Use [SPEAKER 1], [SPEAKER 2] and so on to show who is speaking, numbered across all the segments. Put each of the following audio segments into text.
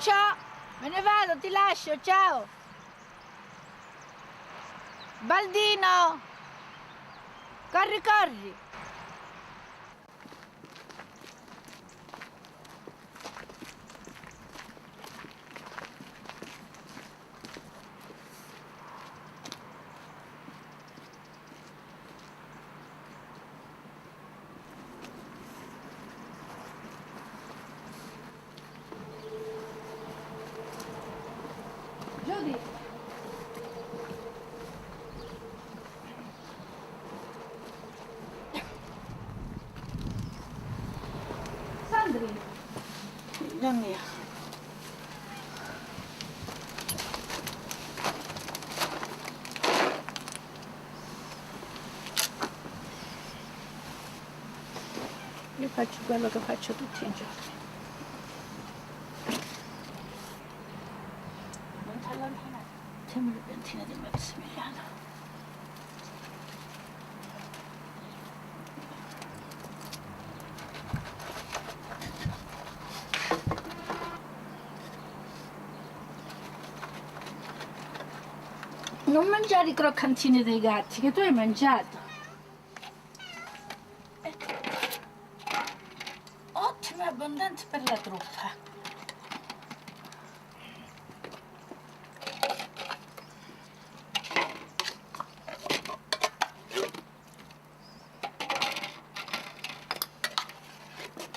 [SPEAKER 1] Lucio, me ne vado, ti lascio, ciao. Baldino, corri, corri. Giudi. Sandrina. Figlia mia. Io faccio quello che faccio tutti i giorni. Non ti allontanare. Sembra il piantino di Massimiliano. Non mangiare i croccantini dei gatti, che tu hai mangiato. Ottimo e abbondante per la truffa.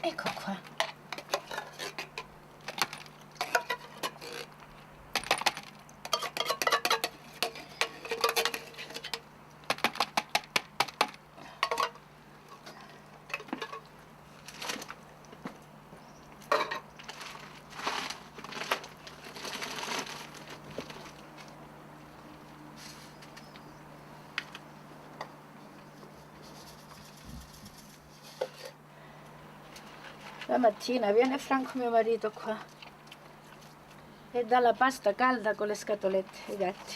[SPEAKER 1] Ecco qua. La mattina viene Franco, mio marito, qua e dà la pasta calda con le scatolette ai gatti.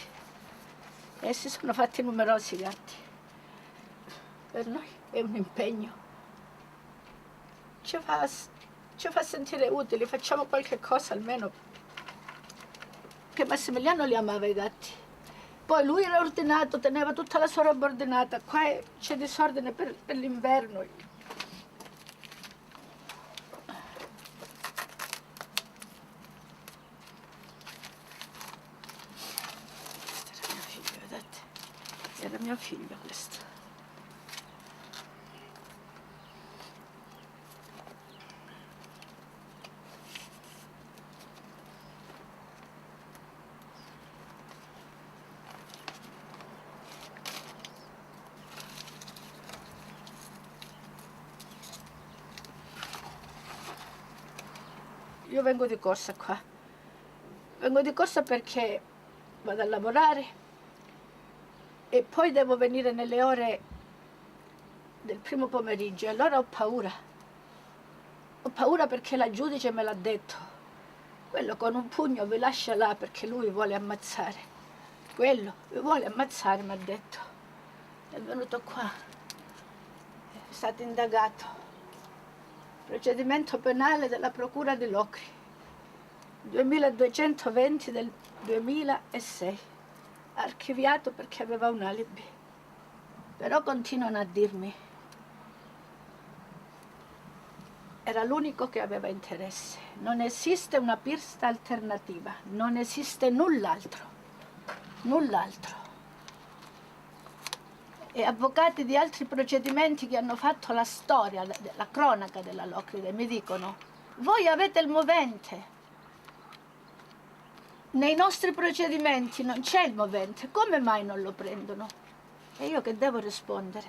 [SPEAKER 1] E si sono fatti numerosi gatti. Per noi è un impegno. Ci fa sentire utili, facciamo qualche cosa almeno. Che Massimiliano li amava i gatti. Poi lui era ordinato, teneva tutta la sua roba ordinata. Qua c'è disordine per l'inverno. Era mio figlio questo. Io vengo di corsa qua. Vengo di corsa perché vado a lavorare e poi devo venire nelle ore del primo pomeriggio e allora ho paura. Ho paura perché la giudice me l'ha detto. Quello con un pugno vi lascia là perché lui vuole ammazzare. Quello vi vuole ammazzare, mi ha detto. È venuto qua. È stato indagato. Procedimento penale della Procura di Locri. 2220 del 2006. Archiviato perché aveva un alibi. Però continuano a dirmi. Era l'unico che aveva interesse. Non esiste una pista alternativa, non esiste null'altro. Null'altro. E avvocati di altri procedimenti che hanno fatto la storia, la cronaca della Locride mi dicono: voi avete il movente. Nei nostri procedimenti non c'è il movente, come mai non lo prendono? E io che devo rispondere?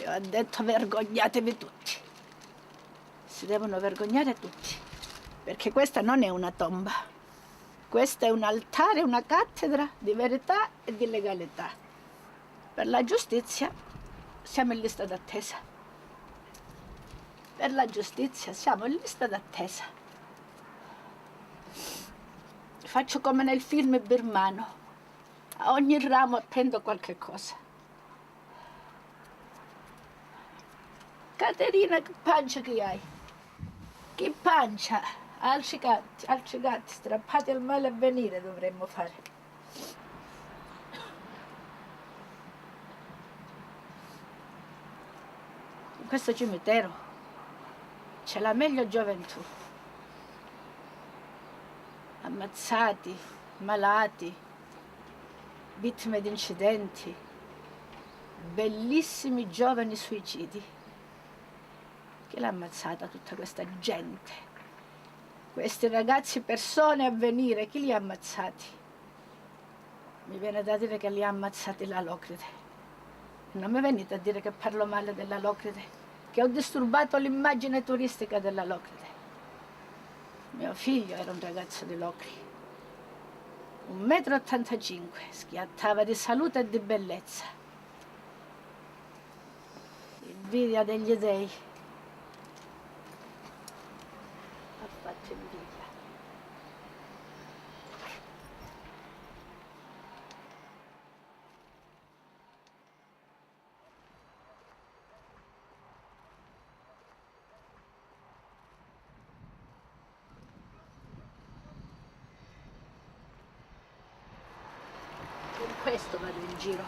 [SPEAKER 1] Io ho detto: vergognatevi tutti. Si devono vergognare tutti, perché questa non è una tomba. Questo è un altare, una cattedra di verità e di legalità. Per la giustizia siamo in lista d'attesa. Per la giustizia siamo in lista d'attesa. Faccio come nel film birmano. A ogni ramo appendo qualche cosa. Caterina, che pancia che hai? Che pancia! Altri gatti strappati al male avvenire dovremmo fare. In questo cimitero c'è la meglio gioventù. Ammazzati, malati, vittime di incidenti, bellissimi giovani suicidi. Chi l'ha ammazzata tutta questa gente? Questi ragazzi persone a venire, chi li ha ammazzati? Mi viene da dire che li ha ammazzati la Locride. Non mi venite a dire che parlo male della Locride, che ho disturbato l'immagine turistica della Locride. Mio figlio era un ragazzo di Locri, 1,85 m, schiattava di salute e di bellezza. Invidia degli dei. Ha fatto invidia. Con questo vado in giro.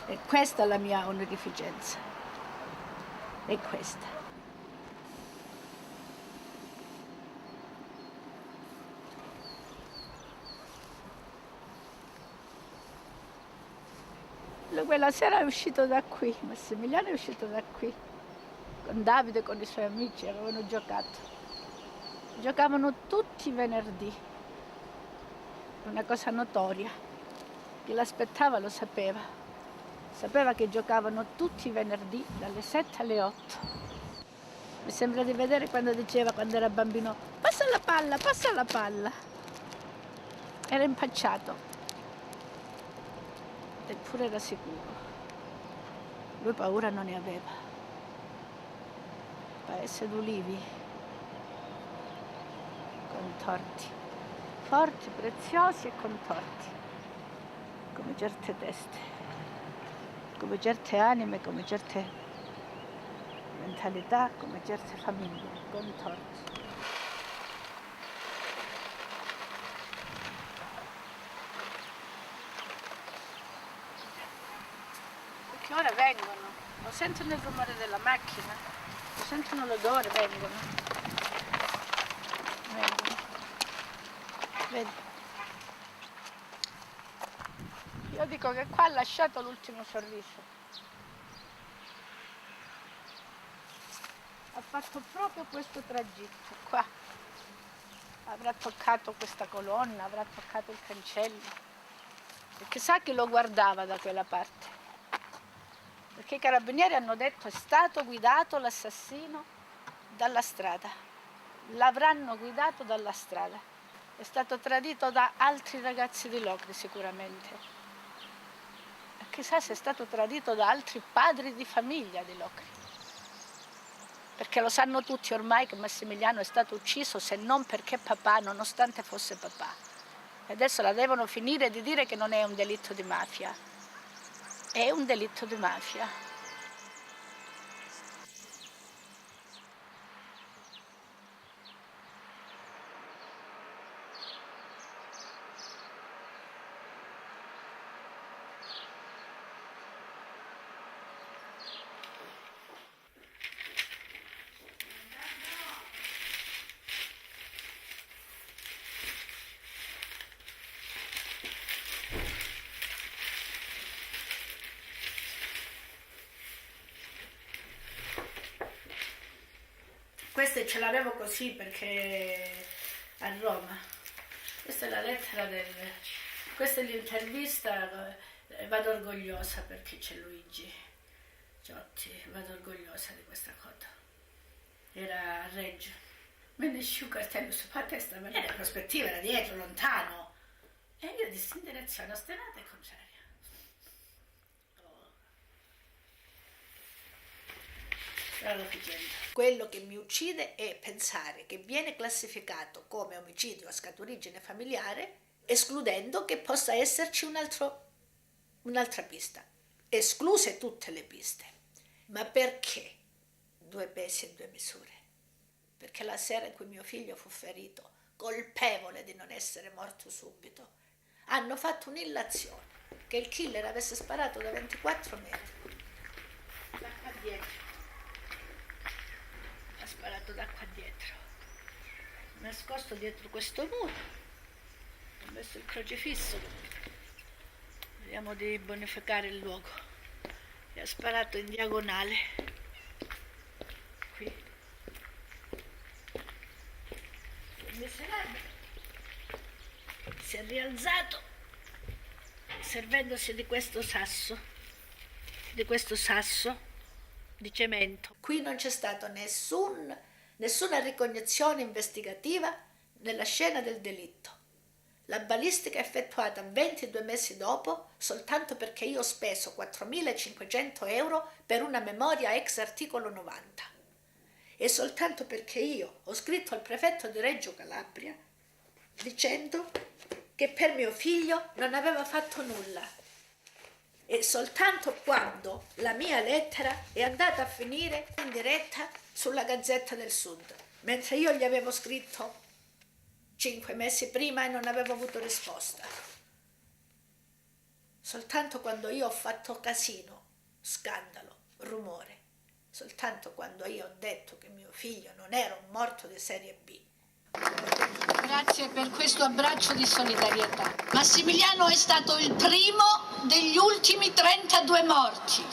[SPEAKER 1] E questa è la mia onorificenza. E questa. Quella sera è uscito da qui, Massimiliano è uscito da qui, con Davide, con i suoi amici, avevano giocato. Giocavano tutti i venerdì, una cosa notoria. Chi l'aspettava lo sapeva. Sapeva che giocavano tutti i venerdì dalle 7 alle 8. Mi sembra di vedere quando diceva, quando era bambino, passa la palla, passa la palla. Era impacciato. Eppure era sicuro. Lui paura non ne aveva. Paese d'ulivi, contorti, forti, preziosi e contorti, come certe teste, come certe anime, come certe mentalità, come certe famiglie, contorti. Perché ora vengono, lo sentono il rumore della macchina, lo sentono l'odore, vengono. Vedi? Io dico che qua ha lasciato l'ultimo sorriso. Ha fatto proprio questo tragitto qua. Avrà toccato questa colonna, avrà toccato il cancello. Perché sa che lo guardava da quella parte. Perché i carabinieri hanno detto è stato guidato l'assassino dalla strada. L'avranno guidato dalla strada. È stato tradito da altri ragazzi di Locri sicuramente. E chissà se è stato tradito da altri padri di famiglia di Locri. Perché lo sanno tutti ormai che Massimiliano è stato ucciso, se non perché papà, nonostante fosse papà. E adesso la devono finire di dire che non è un delitto di mafia. È un delitto di mafia. Queste ce l'avevo così perché a Roma. Questa è la lettera questa è l'intervista, vado orgogliosa perché c'è Luigi Giotti, vado orgogliosa di questa cosa. Era a Reggio. Me ne asciuga il tempo sulla testa, ma la prospettiva era dietro, lontano. E io dissi in direzione ostinata e contraria. Quello che mi uccide è pensare che viene classificato come omicidio a scaturigine familiare, escludendo che possa esserci un'altra pista, escluse tutte le piste. Ma perché 2 pesi e 2 misure? perché la sera in cui mio figlio fu ferito, colpevole di non essere morto subito, hanno fatto un'illazione che il killer avesse sparato da 24 metri. Da qua dietro. Ha sparato da qua dietro. Nascosto dietro questo muro. Ho messo il crocifisso. Vediamo di bonificare il luogo. E ha sparato in diagonale. Qui. Il miserabile si è rialzato servendosi di questo sasso di cemento. Qui non c'è stata nessuna ricognizione investigativa nella scena del delitto. La balistica è effettuata 22 mesi dopo soltanto perché io ho speso 4.500 euro per una memoria ex articolo 90 e soltanto perché io ho scritto al prefetto di Reggio Calabria dicendo che per mio figlio non aveva fatto nulla. E soltanto quando la mia lettera è andata a finire in diretta sulla Gazzetta del Sud, mentre io gli avevo scritto 5 mesi prima e non avevo avuto risposta. Soltanto quando io ho fatto casino, scandalo, rumore, soltanto quando io ho detto che mio figlio non era un morto di serie B. Grazie per questo abbraccio di solidarietà. Massimiliano è stato il primo degli ultimi 32 morti.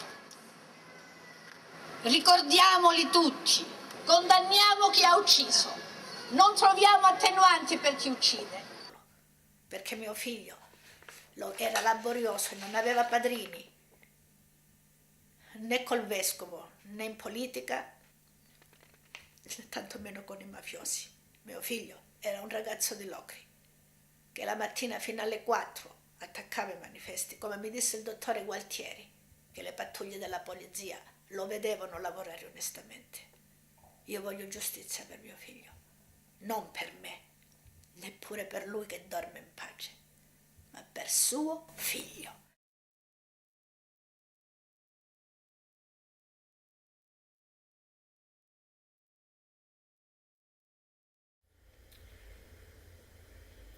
[SPEAKER 1] Ricordiamoli tutti, condanniamo chi ha ucciso, non troviamo attenuanti per chi uccide. Perché mio figlio era laborioso e non aveva padrini, né col vescovo, né in politica, tantomeno con i mafiosi. Mio figlio era un ragazzo di Locri, che la mattina fino alle 4 attaccava i manifesti, come mi disse il dottore Gualtieri, che le pattuglie della polizia lo vedevano lavorare onestamente. Io voglio giustizia per mio figlio, non per me, neppure per lui che dorme in pace, ma per suo figlio.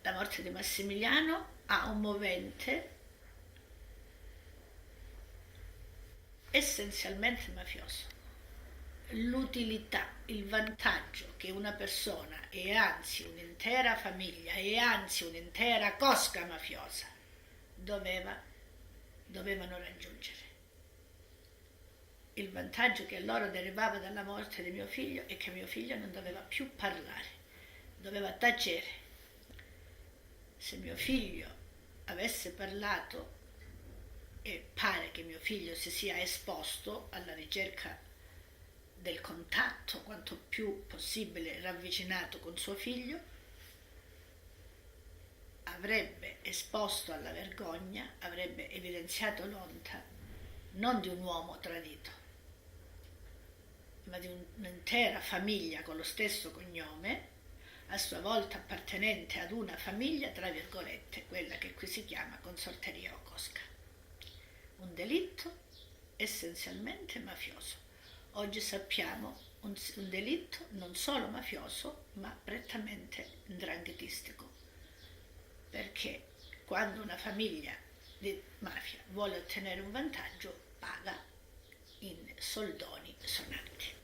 [SPEAKER 1] La morte di Massimiliano ha un movente essenzialmente mafioso. L'utilità, il vantaggio che una persona e anzi un'intera famiglia e anzi un'intera cosca mafiosa dovevano raggiungere. Il vantaggio che a loro derivava dalla morte di mio figlio è che mio figlio non doveva più parlare, doveva tacere. Se mio figlio avesse parlato, e pare che mio figlio si sia esposto alla ricerca del contatto quanto più possibile ravvicinato con suo figlio, avrebbe esposto alla vergogna, avrebbe evidenziato l'onta non di un uomo tradito, ma di un'intera famiglia con lo stesso cognome, a sua volta appartenente ad una famiglia, tra virgolette, quella che qui si chiama consorteria o cosca. Un delitto essenzialmente mafioso. Oggi sappiamo un delitto non solo mafioso, ma prettamente 'ndranghetistico, perché quando una famiglia di mafia vuole ottenere un vantaggio, paga in soldoni sonanti.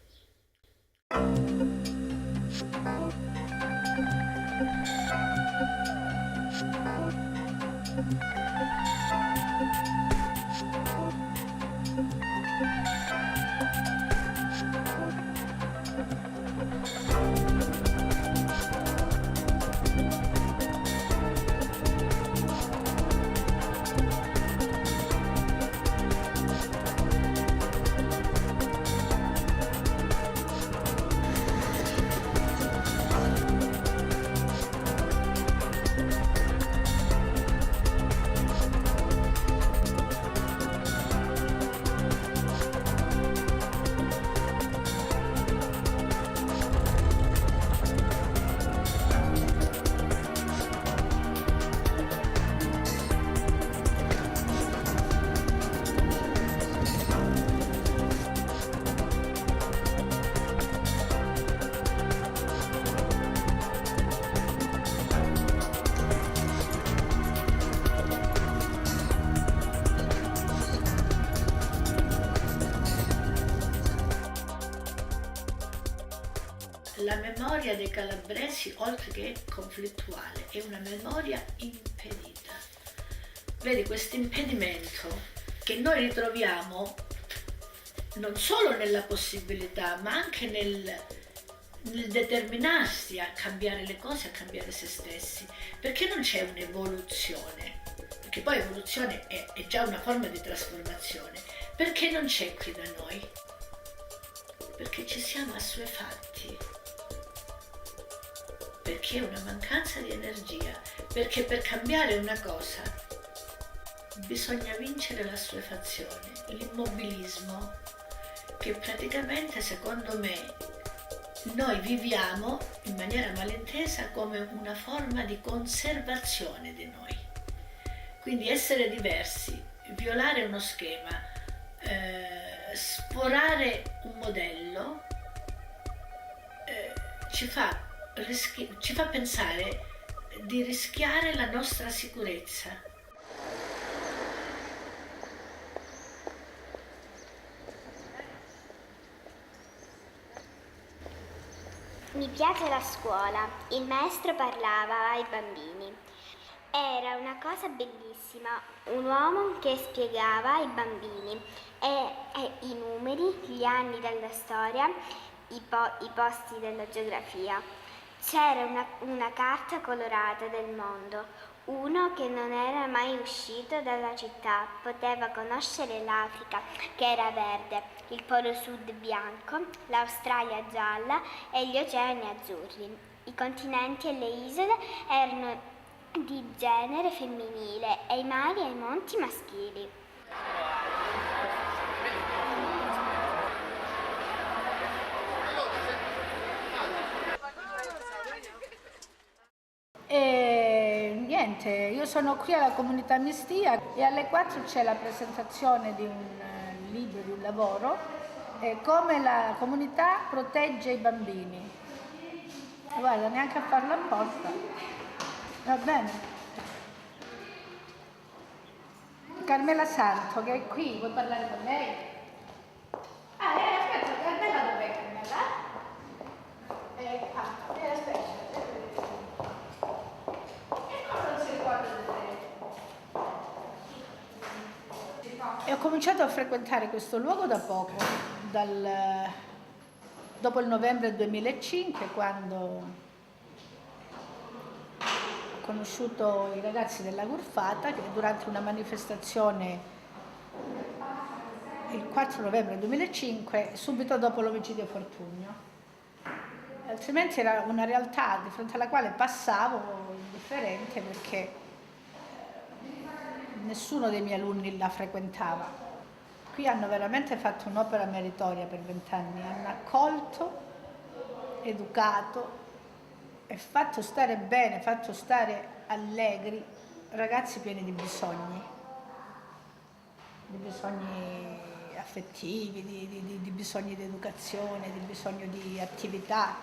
[SPEAKER 1] la memoria dei calabresi, oltre che conflittuale, è una memoria impedita. Vedi, questo impedimento che noi ritroviamo non solo nella possibilità, ma anche nel determinarsi a cambiare le cose, a cambiare se stessi, perché non c'è un'evoluzione, perché poi evoluzione è già una forma di trasformazione, perché non c'è qui da noi? Perché ci siamo assuefatti, perché è una mancanza di energia, perché per cambiare una cosa bisogna vincere l'assuefazione, l'immobilismo, che praticamente secondo me noi viviamo in maniera malintesa come una forma di conservazione di noi. Quindi essere diversi, violare uno schema, sforare un modello, ci fa pensare di rischiare la nostra sicurezza.
[SPEAKER 2] Mi piace la scuola, il maestro parlava ai bambini. Era una cosa bellissima, un uomo che spiegava ai bambini i numeri, gli anni della storia, i posti della geografia. C'era una carta colorata del mondo. Uno che non era mai uscito dalla città poteva conoscere l'Africa, che era verde, il Polo Sud bianco, l'Australia gialla e gli oceani azzurri. I continenti e le isole erano di genere femminile e i mari e i monti maschili.
[SPEAKER 1] E niente, io sono qui alla Comunità Mistia e alle 4 c'è la presentazione di un libro, di un lavoro, come la comunità protegge i bambini. Guarda, neanche a farlo apposta. Va bene. Carmela Santo, che è qui, vuoi parlare con lei? Aspetta, Carmela dov'è Carmela? Aspetta. E ho cominciato a frequentare questo luogo da poco, dopo il novembre 2005, quando ho conosciuto i ragazzi della Gurfata, che durante una manifestazione il 4 novembre 2005, subito dopo l'omicidio Fortunio. Altrimenti era una realtà di fronte alla quale passavo indifferente, perché nessuno dei miei alunni la frequentava. Qui hanno veramente fatto un'opera meritoria per 20 anni, hanno accolto, educato e fatto stare bene, fatto stare allegri ragazzi pieni di bisogni affettivi, di bisogni di educazione, di bisogno di attività.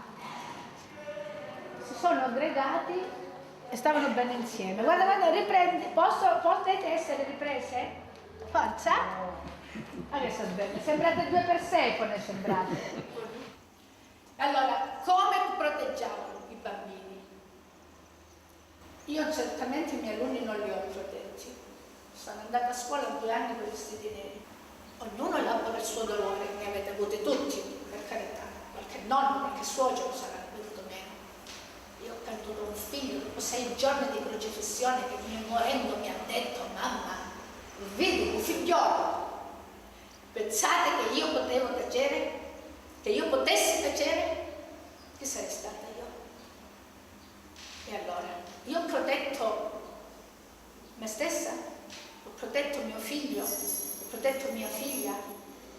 [SPEAKER 1] Si sono aggregati e stavano bene insieme. Guarda, riprendi, potete essere riprese? Forza? Adesso bene, sembrate due Persefone, sembrate. Allora, come proteggiamo i bambini? Io certamente i miei alunni non li ho protetti. Sono andata a scuola 2 anni con i vestiti neri. Ognuno elabora il suo dolore, ne avete avuti tutti, per carità. Qualche nonno, qualche suocero sarà venuto meno. Io ho perduto un figlio dopo 6 giorni di crocifissione che morendo mi ha detto: mamma, vedi un figliolo, pensate che io potevo tacere? Che io potessi tacere? Che sarei stata io? E allora, io ho protetto me stessa, ho protetto mio figlio, ho protetto mia figlia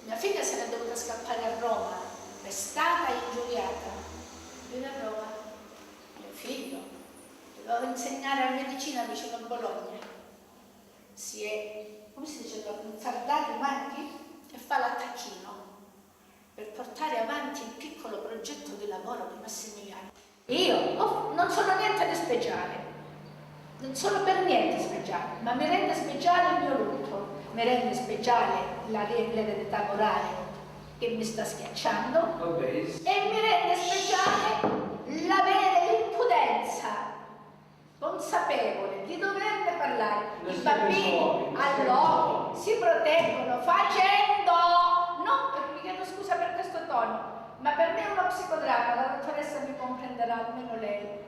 [SPEAKER 1] se n'è dovuta scappare a Roma, è stata ingiuriata, vive a Roma. Figlio, dovevo insegnare la medicina vicino a Bologna. Si è, come si dice, infardato i manichi e fa l'attacchino per portare avanti il piccolo progetto di lavoro di Massimiliano. Io non sono niente di speciale, non sono per niente speciale, ma mi rende speciale il mio lutto, mi rende speciale l'eredità morale, che mi sta schiacciando e mi rende speciale l'avere l'impudenza consapevole di doverne parlare. I bambini all'occhio si proteggono facendo, non, mi chiedo scusa per questo tono, ma per me è uno psicodramma, la dottoressa mi comprenderà, almeno lei,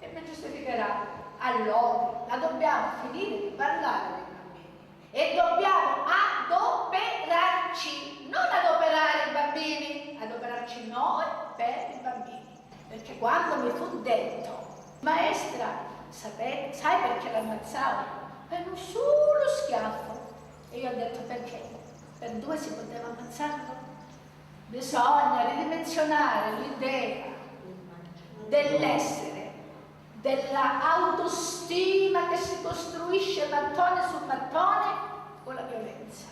[SPEAKER 1] e mi giustificherà. All'occhio, la dobbiamo finire di parlare dei bambini e dobbiamo adoperarci, non adoperare i bambini, adoperarci noi per i bambini. Perché quando mi fu detto, maestra, sai perché l'ammazzavo? Per un solo schiaffo. E io ho detto perché? Per 2 si poteva ammazzarlo? Bisogna ridimensionare l'idea dell'essere, della autostima che si costruisce mattone su mattone con la violenza.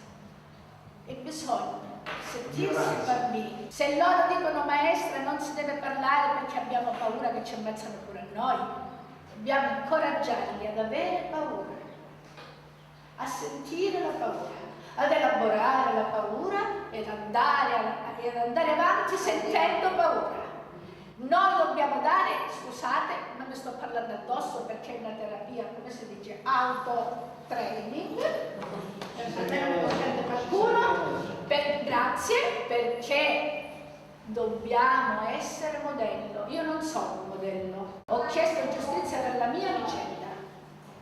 [SPEAKER 1] E bisogna sentirsi bambini. Se loro dicono maestra non si deve parlare perché abbiamo paura che ci ammazzano pure a noi, dobbiamo incoraggiarli ad avere paura, a sentire la paura, ad elaborare la paura ed andare avanti sentendo paura. Noi dobbiamo dare, scusate, non mi sto parlando addosso perché è una terapia, come si dice, auto-training, almeno mi comprende qualcuno, grazie, perché dobbiamo essere modello. Io non sono un modello, ho chiesto giustizia per la mia vicenda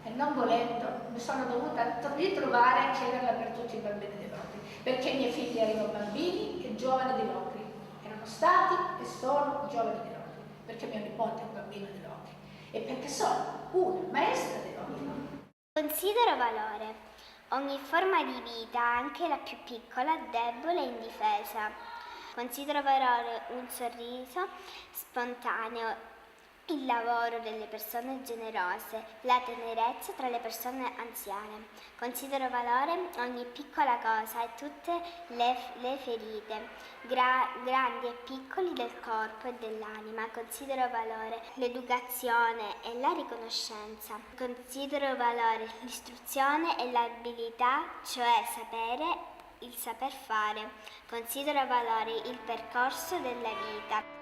[SPEAKER 1] e non volendo mi sono dovuta ritrovare a chiederla per tutti i bambini di Locri, perché i miei figli erano bambini e giovani di Locri. Erano stati e sono giovani di Locri, perché mio nipote è un bambino di Locri e perché sono una maestra di Locri.
[SPEAKER 2] Considero valore ogni forma di vita, anche la più piccola, debole e indifesa. Considero valore un sorriso spontaneo, il lavoro delle persone generose, la tenerezza tra le persone anziane. Considero valore ogni piccola cosa e tutte le ferite, grandi e piccoli del corpo e dell'anima. Considero valore l'educazione e la riconoscenza. Considero valore l'istruzione e l'abilità, cioè il saper fare. Considero valore il percorso della vita.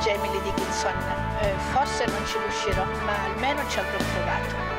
[SPEAKER 1] Emily Dickinson, forse non ci riuscirò, ma almeno ci avrò provato.